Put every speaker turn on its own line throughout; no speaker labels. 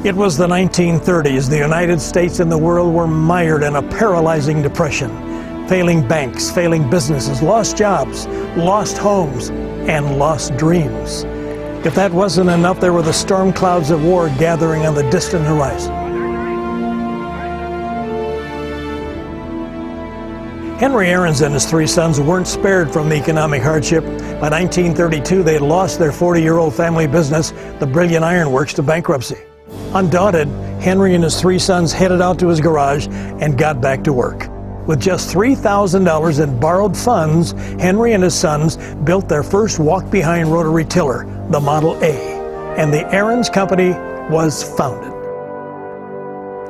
It was the 1930s. The United States and the world were mired in a paralyzing depression. Failing banks, failing businesses, lost jobs, lost homes, and lost dreams. If that wasn't enough, there were the storm clouds of war gathering on the distant horizon. Henry Ariens and his three sons weren't spared from the economic hardship. By 1932, they had lost their 40-year-old family business, the Brilliant Iron Works, to bankruptcy. Undaunted, Henry and his three sons headed out to his garage and got back to work. With just $3,000 in borrowed funds, Henry and his sons built their first walk-behind rotary tiller, the Model A, and the Ariens Company was founded.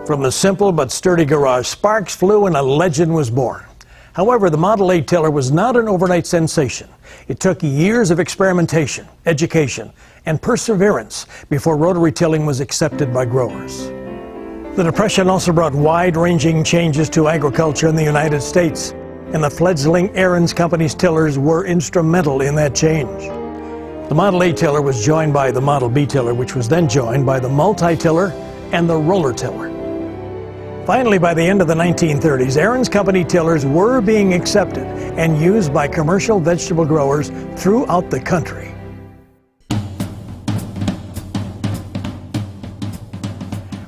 From the simple but sturdy garage, sparks flew and a legend was born. However, the Model A tiller was not an overnight sensation. It took years of experimentation, education, and perseverance before rotary tilling was accepted by growers. The Depression also brought wide-ranging changes to agriculture in the United States, and the fledgling Ariens Company's tillers were instrumental in that change. The Model A tiller was joined by the Model B tiller, which was then joined by the multi-tiller and the roller tiller. Finally, by the end of the 1930s, Ariens Company tillers were being accepted and used by commercial vegetable growers throughout the country.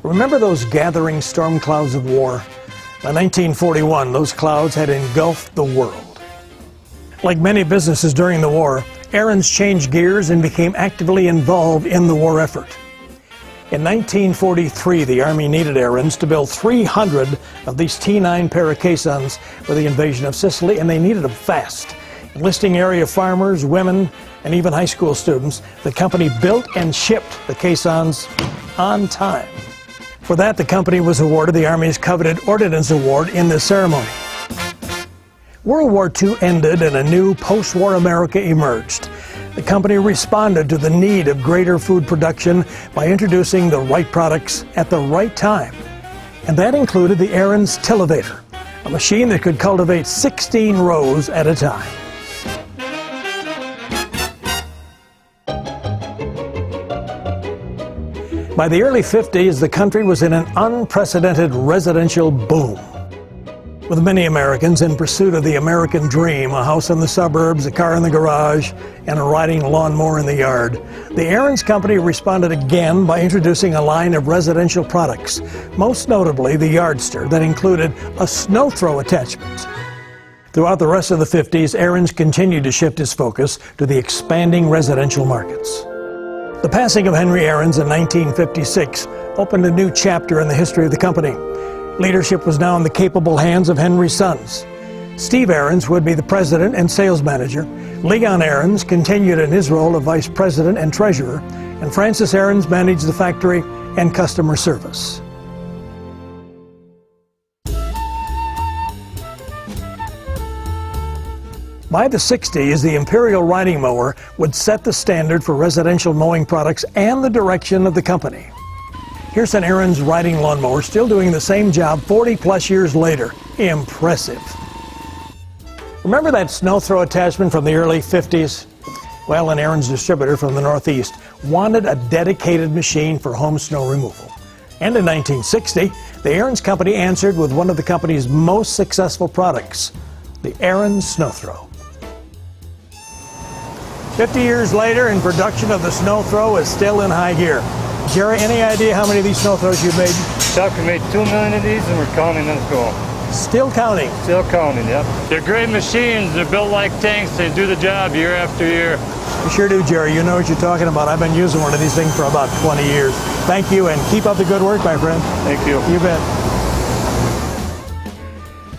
Remember those gathering storm clouds of war? By 1941, those clouds had engulfed the world. Like many businesses during the war, Ariens changed gears and became actively involved in the war effort. In 1943, the Army needed Ariens to build 300 of these T9 para caissons for the invasion of Sicily, and they needed them fast. Enlisting area farmers, women, and even high school students, the company built and shipped the caissons on time. For that, the company was awarded the Army's coveted Ordnance Award in this ceremony. World War II ended and a new post-war America emerged. The company responded to the need of greater food production by introducing the right products at the right time. And that included the Ariens Tillevator, a machine that could cultivate 16 rows at a time. By the early 50s, the country was in an unprecedented residential boom. With many Americans in pursuit of the American dream, a house in the suburbs, a car in the garage, and a riding lawnmower in the yard, the Ariens Company responded again by introducing a line of residential products, most notably the Yardster, that included a snow throw attachment. Throughout the rest of the 50s, Ariens continued to shift his focus to the expanding residential markets. The passing of Henry Ariens in 1956 opened a new chapter in the history of the company. Leadership was now in the capable hands of Henry's sons. Steve Ariens would be the president and sales manager. Leon Ariens continued in his role of vice president and treasurer, and Francis Ariens managed the factory and customer service. By the 60s, the Imperial riding mower would set the standard for residential mowing products and the direction of the company. Here's an Ariens riding lawnmower still doing the same job 40-plus years later. Impressive. Remember that snow throw attachment from the early 50s? Well, an Ariens distributor from the Northeast wanted a dedicated machine for home snow removal. And in 1960, the Ariens Company answered with one of the company's most successful products, the Ariens Snow Throw. 50 years later, and production of the snow throw is still in high gear. Jerry, any idea how many of these snow throws you've made?
Chuck, we made 2 million of these and we're counting as go.
Still counting?
Still counting, yep. They're great machines. They're built like tanks. They do the job year after year.
You sure do, Jerry. You know what you're talking about. I've been using one of these things for about 20 years. Thank you, and keep up the good work, my friend.
Thank you.
You bet.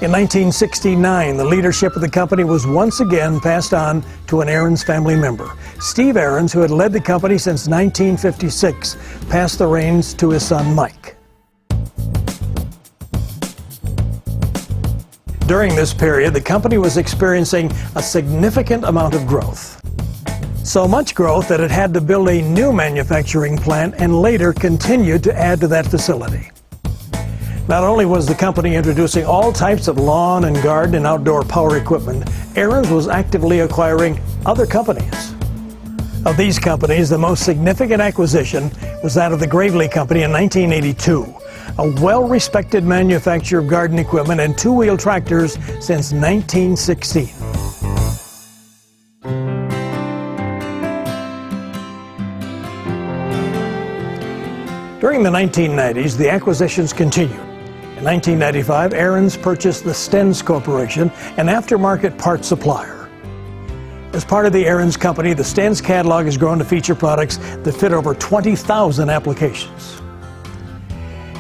In 1969, the leadership of the company was once again passed on to an Ariens family member. Steve Ariens, who had led the company since 1956, passed the reins to his son, Mike. During this period, the company was experiencing a significant amount of growth. So much growth that it had to build a new manufacturing plant and later continued to add to that facility. Not only was the company introducing all types of lawn and garden and outdoor power equipment, Ariens was actively acquiring other companies. Of these companies, the most significant acquisition was that of the Gravely Company in 1982, a well-respected manufacturer of garden equipment and two-wheel tractors since 1916. During the 1990s, the acquisitions continued. In 1995, Ariens purchased the Stens Corporation, an aftermarket parts supplier. As part of the Ariens company, the Stens catalog has grown to feature products that fit over 20,000 applications.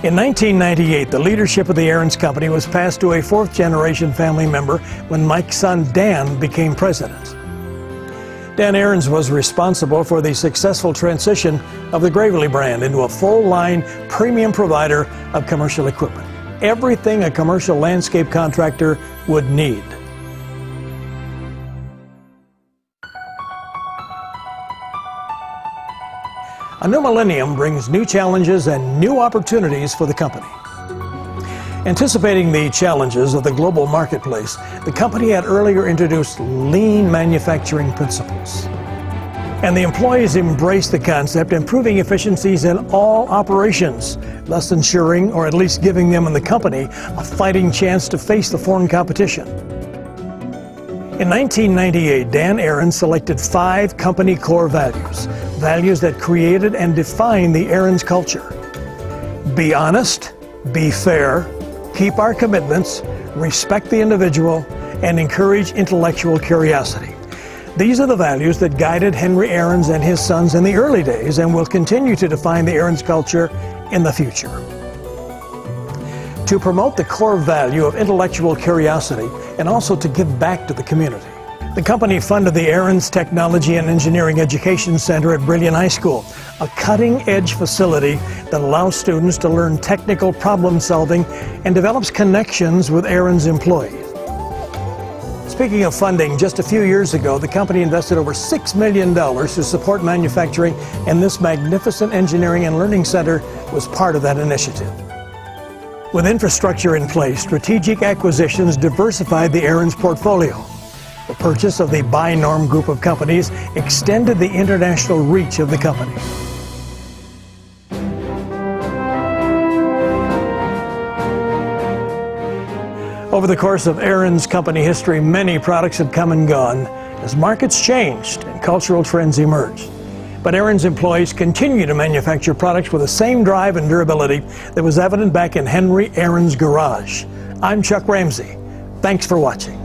In 1998, the leadership of the Ariens company was passed to a fourth-generation family member when Mike's son Dan became president. Dan Ariens was responsible for the successful transition of the Gravely brand into a full-line premium provider of commercial equipment. Everything a commercial landscape contractor would need. A new millennium brings new challenges and new opportunities for the company. Anticipating the challenges of the global marketplace, the company had earlier introduced lean manufacturing principles. And the employees embraced the concept, improving efficiencies in all operations, thus ensuring, or at least giving them and the company, a fighting chance to face the foreign competition. In 1998, Dan Ariens selected 5 company core values, values that created and defined the Ariens culture. Be honest, be fair, keep our commitments, respect the individual, and encourage intellectual curiosity. These are the values that guided Gенri Aariens and his sons in the early days and will continue to define the Ariens culture in the future. To promote the core value of intellectual curiosity and also to give back to the community, the company funded the Ariens Technology and Engineering Education Center at Brilliant High School, a cutting-edge facility that allows students to learn technical problem solving and develops connections with Ariens employees. Speaking of funding, just a few years ago, the company invested over $6 million to support manufacturing, and this magnificent engineering and learning center was part of that initiative. With infrastructure in place, strategic acquisitions diversified the Ariens portfolio. The purchase of the Binorm group of companies extended the international reach of the company. Over the course of Ariens company history, many products had come and gone as markets changed and cultural trends emerged. But Ariens employees continue to manufacture products with the same drive and durability that was evident back in Genri Aariens' garage. I'm Chuck Ramsey. Thanks for watching.